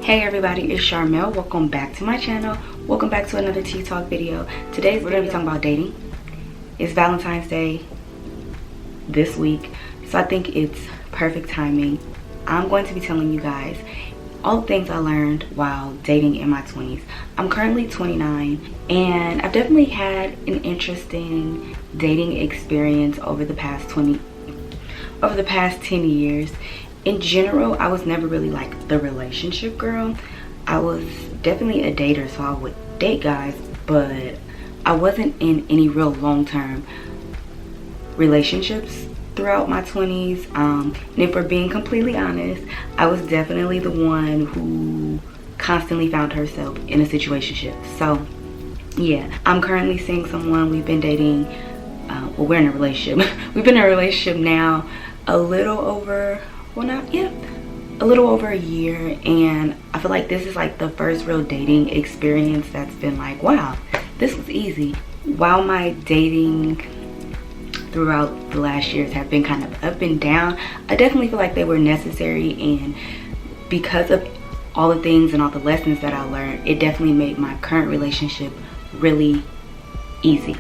Hey everybody, it's Sharmel. Welcome back to my channel. Welcome back to another Tea Talk video. Today we're going to be talking about dating. It's Valentine's Day this week, so I think it's perfect timing. I'm going to be telling you guys all the things I learned while dating in my 20s. I'm currently 29 and I've definitely had an interesting dating experience over the past 10 years. In general, I was never really like the relationship girl. I was definitely a dater, so I would date guys, but I wasn't in any real long-term relationships throughout my 20s. And if we're being completely honest, I was definitely the one who constantly found herself in a situationship. So yeah, I'm currently seeing someone. We've been dating, well, we're in a relationship. We've been in a relationship now a little over a little over a year, and I feel like this is like the first real dating experience that's been like, wow, this was easy. While my dating throughout the last years have been kind of up and down, I definitely feel like they were necessary, and because of all the things and all the lessons that I learned, it definitely made my current relationship really easy.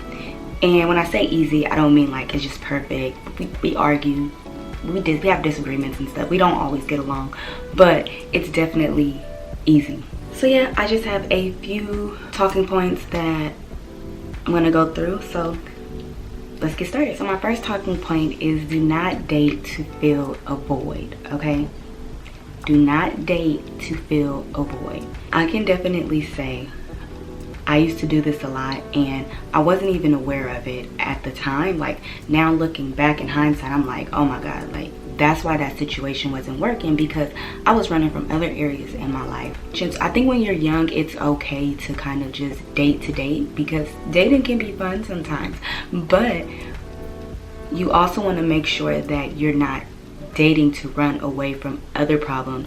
And when I say easy, I don't mean like it's just perfect. We argue, we have disagreements and stuff. We don't always get along, but it's definitely easy. So yeah, I just have a few talking points that I'm gonna go through, so let's get started. So my first talking point is do not date to fill a void, okay? Do not date to fill a void. I can definitely say I used to do this a lot, and I wasn't even aware of it at the time. Like, now looking back in hindsight, I'm like, oh my God, like that's why that situation wasn't working, because I was running from other areas in my life. Just, I think when you're young, it's okay to kind of just date to date, because dating can be fun sometimes, but you also want to make sure that you're not dating to run away from other problems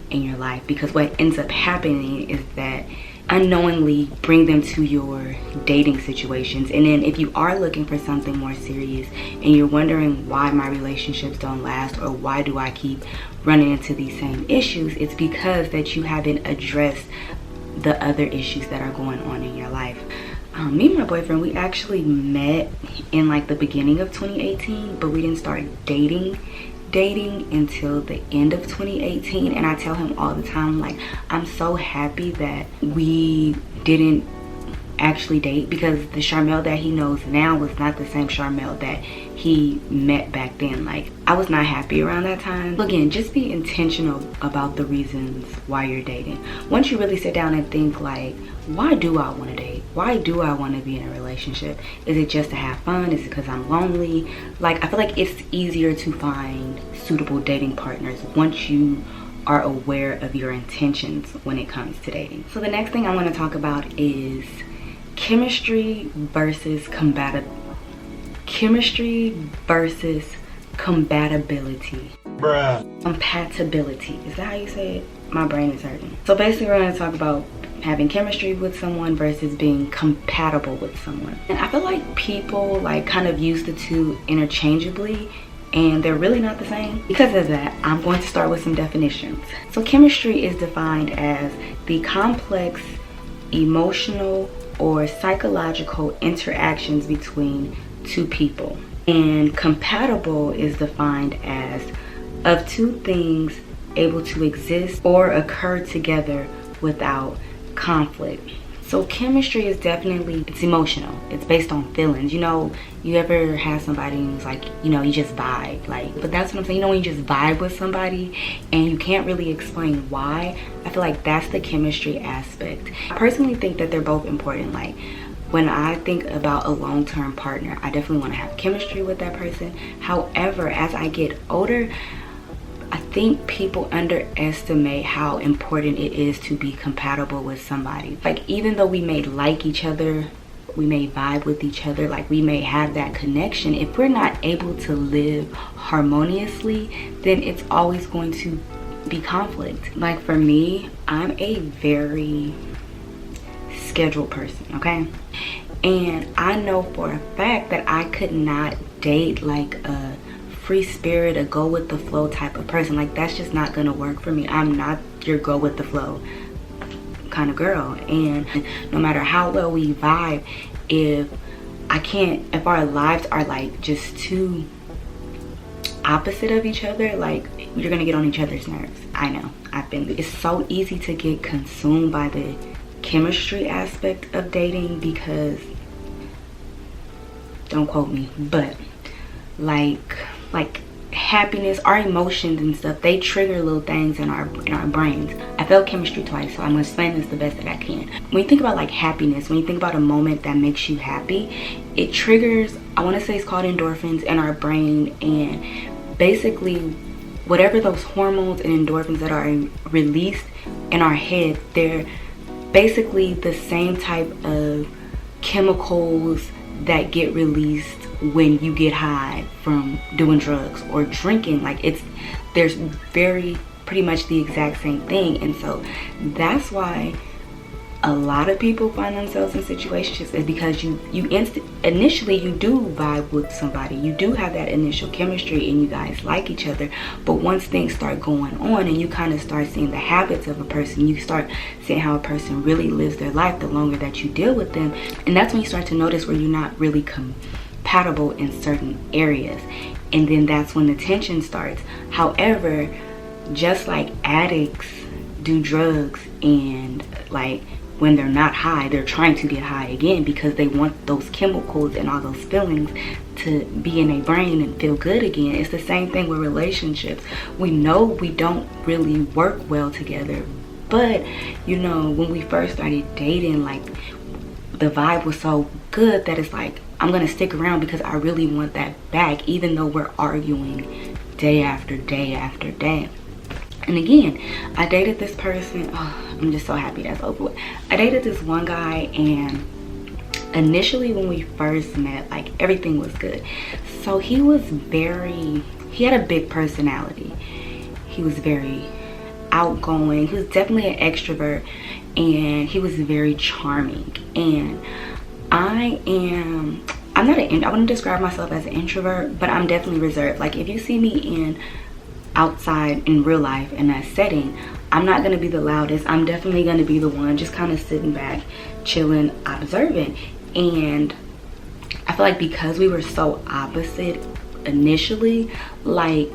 in your life, because what ends up happening is that unknowingly bring them to your dating situations. And then if you are looking for something more serious and you're wondering why my relationships don't last, or why do I keep running into these same issues, it's because that you haven't addressed the other issues that are going on in your life. Me and my boyfriend, we actually met in like the beginning of 2018, but we didn't start dating until the end of 2018. And I tell him all the time, like, I'm so happy that we didn't actually date, because the Sharmel that he knows now was not the same Sharmel that he met back then. Like, I was not happy around that time. Again, just be intentional about the reasons why you're dating. Once you really sit down and think, like, why do I want to date? Why do I want to be in a relationship? Is it just to have fun? Is it because I'm lonely? Like, I feel like it's easier to find suitable dating partners once you are aware of your intentions when it comes to dating. So the next thing I want to talk about is chemistry versus compatibility. Bruh. Compatibility. Is that how you say it? My brain is hurting. So basically we're going to talk about having chemistry with someone versus being compatible with someone. And I feel like people like kind of use the two interchangeably, and they're really not the same. Because of that, I'm going to start with some definitions. So chemistry is defined as the complex emotional or psychological interactions between two people. And compatible is defined as of two things able to exist or occur together without conflict. So chemistry is definitely, it's emotional. It's based on feelings. You know, you ever have somebody who's like, you know, you just vibe, like, but that's what I'm saying. You know, when you just vibe with somebody and you can't really explain why, I feel like that's the chemistry aspect. I personally think that they're both important. Like, when I think about a long-term partner, I definitely want to have chemistry with that person. However, as I get older, I think people underestimate how important it is to be compatible with somebody. Like, even though we may like each other, we may vibe with each other, like we may have that connection, if we're not able to live harmoniously, then it's always going to be conflict. Like for me, I'm a very scheduled person, okay? And I know for a fact that I could not date like a free spirit, a go with the flow type of person. Like, that's just not gonna work for me. I'm not your go with the flow kind of girl. And no matter how well we vibe, if our lives are like just too opposite of each other, like you're gonna get on each other's nerves. I know, it's so easy to get consumed by the chemistry aspect of dating, because, don't quote me, but like happiness, our emotions and stuff, they trigger little things in our brains. I felt chemistry twice, so I'm gonna explain this the best that I can. When you think about like happiness, when you think about a moment that makes you happy, it triggers, I want to say it's called endorphins in our brain. And basically whatever those hormones and endorphins that are released in our head, they're basically the same type of chemicals that get released when you get high from doing drugs or drinking. Like there's pretty much the exact same thing. And so that's why a lot of people find themselves in situations, is because initially you do vibe with somebody, you do have that initial chemistry and you guys like each other. But once things start going on and you kind of start seeing the habits of a person, you start seeing how a person really lives their life the longer that you deal with them, and that's when you start to notice where you're not really compatible in certain areas. And then that's when the tension starts. However, just like addicts do drugs, and like when they're not high, they're trying to get high again because they want those chemicals and all those feelings to be in their brain and feel good again. It's the same thing with relationships. We know we don't really work well together, but you know, when we first started dating, like the vibe was so good that it's like, I'm gonna stick around because I really want that back, even though we're arguing day after day after day. And again, I dated this person. Oh, I'm just so happy that's over with. I dated this one guy, and initially when we first met, like everything was good. So he had a big personality. He was very outgoing. He was definitely an extrovert, and he was very charming. And I wouldn't describe myself as an introvert, but I'm definitely reserved. Like if you see me outside in real life in that setting, I'm not gonna be the loudest. I'm definitely gonna be the one just kind of sitting back, chilling, observing. And I feel like because we were so opposite initially, like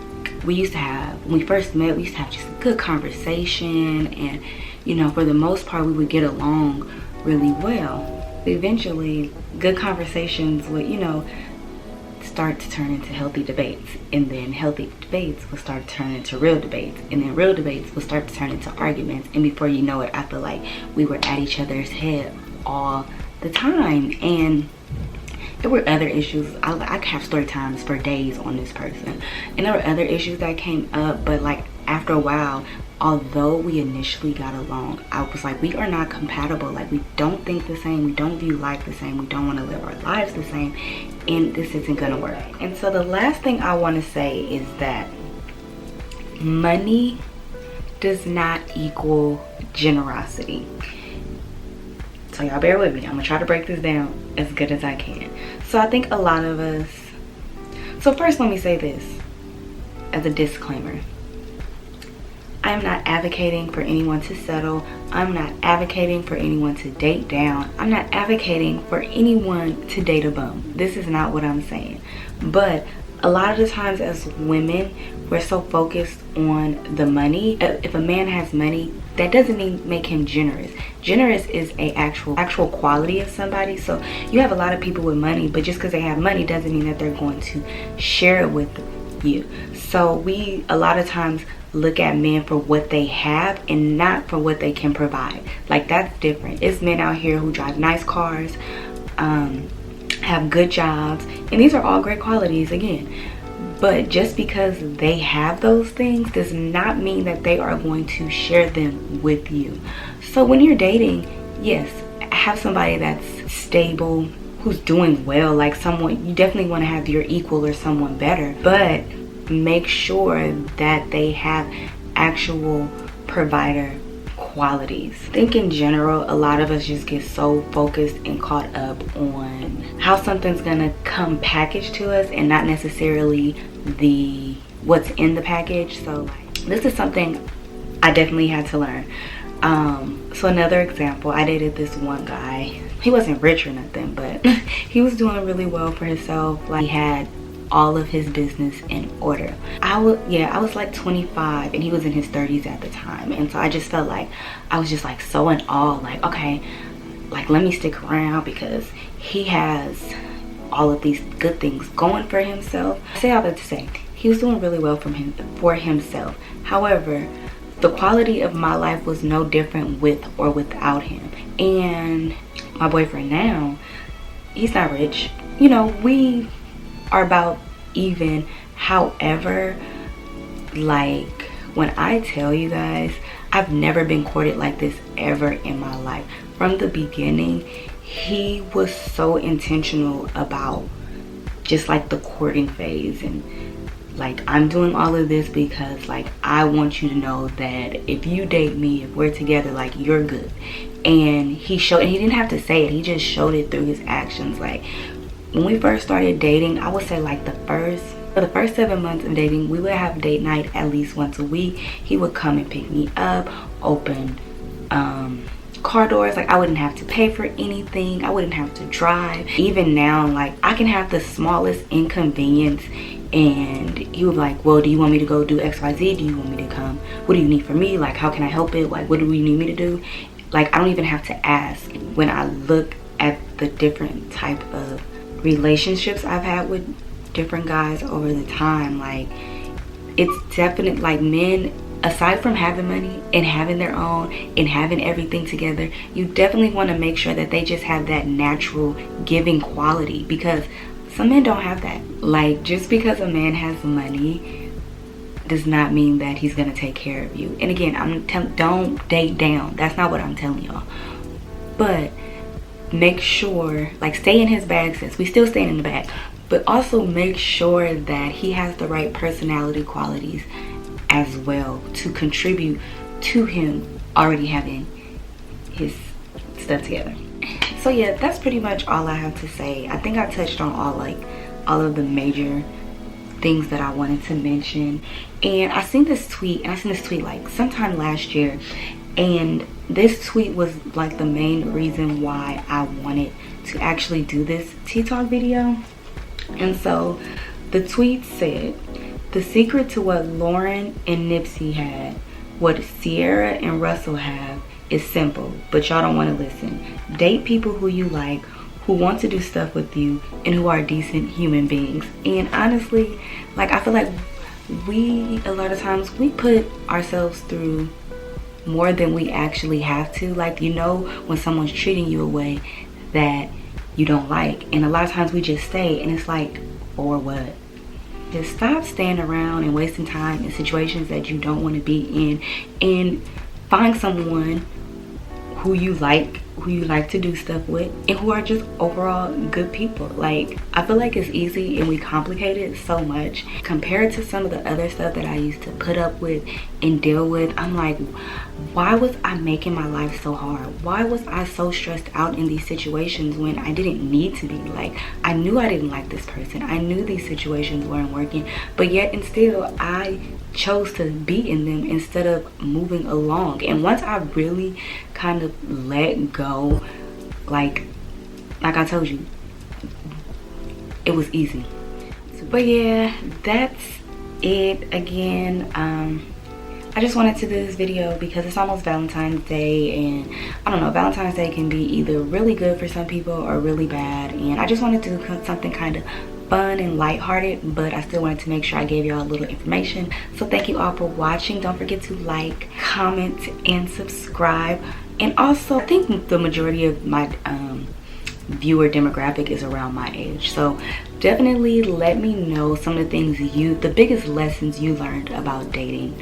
when we first met, we used to have just good conversation, and you know, for the most part we would get along really well. Eventually good conversations would, you know, start to turn into healthy debates, and then healthy debates will start to turn into real debates, and then real debates will start to turn into arguments, and before you know it, I feel like we were at each other's head all the time. And there were other issues. I could have story times for days on this person, and there were other issues that came up, but like after a while, although we initially got along, I was like, we are not compatible. Like we don't think the same, we don't view life the same, we don't want to live our lives the same, and this isn't gonna work. And so the last thing I want to say is that money does not equal generosity. So y'all bear with me, I'm gonna try to break this down as good as I can. So I think a lot of us, so first let me say this as a disclaimer. I'm not advocating for anyone to settle. I'm not advocating for anyone to date down. I'm not advocating for anyone to date a bum. This is not what I'm saying. But a lot of the times as women, we're so focused on the money. If a man has money, that doesn't mean make him generous. Generous is a actual quality of somebody. So you have a lot of people with money, but just because they have money doesn't mean that they're going to share it with you. So we a lot of times look at men for what they have and not for what they can provide. Like that's different. It's men out here who drive nice cars, have good jobs, and these are all great qualities again. But just because they have those things does not mean that they are going to share them with you. So when you're dating, yes, have somebody that's stable, who's doing well, like someone, you definitely want to have your equal or someone better, but make sure that they have actual provider qualities. I think in general, a lot of us just get so focused and caught up on how something's gonna come packaged to us and not necessarily what's in the package. So this is something I definitely had to learn. So another example, I dated this one guy. He wasn't rich or nothing, but he was doing really well for himself. Like, he had all of his business in order. I was like 25 and he was in his 30s at the time, and so I just felt like I was just like so in awe, like, okay, like, let me stick around because he has all of these good things going for himself. I say all that to say he was doing really well for himself. However, the quality of my life was no different with or without him. And my boyfriend now, he's not rich. You know, we are about even. However, like, when I tell you guys, I've never been courted like this ever in my life. From the beginning, he was so intentional about just like the courting phase, and like, I'm doing all of this because like I want you to know that if you date me, if we're together, like, you're good. And he didn't have to say it, he just showed it through his actions. Like, when we first started dating, I would say like for the first 7 months of dating, we would have date night at least once a week. He would come and pick me up, open car doors. Like, I wouldn't have to pay for anything, I wouldn't have to drive. Even now, like, I can have the smallest inconvenience and he would be like, well, do you want me to go do XYZ? Do you want me to come? What do you need from me? Like, how can I help it? Like, what do we need me to do? Like, I don't even have to ask. When I look at the different type of relationships I've had with different guys over the time, like, it's definite. Like, men, aside from having money and having their own and having everything together, you definitely want to make sure that they just have that natural giving quality, because some men don't have that. Like, just because a man has money does not mean that he's gonna take care of you. And again, don't date down, that's not what I'm telling y'all, but make sure, like, stay in his bag, since we still staying in the bag, but also make sure that he has the right personality qualities as well to contribute to him already having his stuff together. So yeah, that's pretty much all I have to say. I think I touched on all of the major things that I wanted to mention. And I seen this tweet like sometime last year, and this tweet was like the main reason why I wanted to actually do this Tea Talk video. And so the tweet said, the secret to what Lauren and Nipsey had, what Sierra and Russell have, is simple, but y'all don't want to listen. Date people who you like, who want to do stuff with you, and who are decent human beings. And honestly, like, I feel like a lot of times we put ourselves through more than we actually have to. Like, you know, when someone's treating you a way that you don't like, and a lot of times we just stay, and it's like, or what? Just stop staying around and wasting time in situations that you don't want to be in, and find someone who you like to do stuff with, and who are just overall good people. Like, I feel like it's easy and we complicate it so much compared to some of the other stuff that I used to put up with and deal with. I'm like, why was I making my life so hard? Why was I so stressed out in these situations when I didn't need to be? Like, I knew I didn't like this person, I knew these situations weren't working, but yet and still I chose to be in them instead of moving along. And once I really kind of let go, like I told you, it was easy. But yeah, that's it. Again, I just wanted to do this video because it's almost Valentine's Day, and I don't know, Valentine's Day can be either really good for some people or really bad, and I just wanted to do something kind of fun and lighthearted, but I still wanted to make sure I gave y'all a little information. So thank you all for watching. Don't forget to like, comment, and subscribe. And also, I think the majority of my viewer demographic is around my age, so definitely let me know some of the things the biggest lessons you learned about dating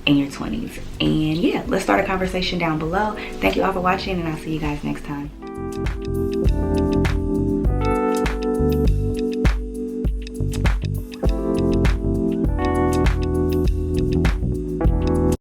in your 20s. And yeah, let's start a conversation down below. Thank you all for watching, and I'll see you guys next time.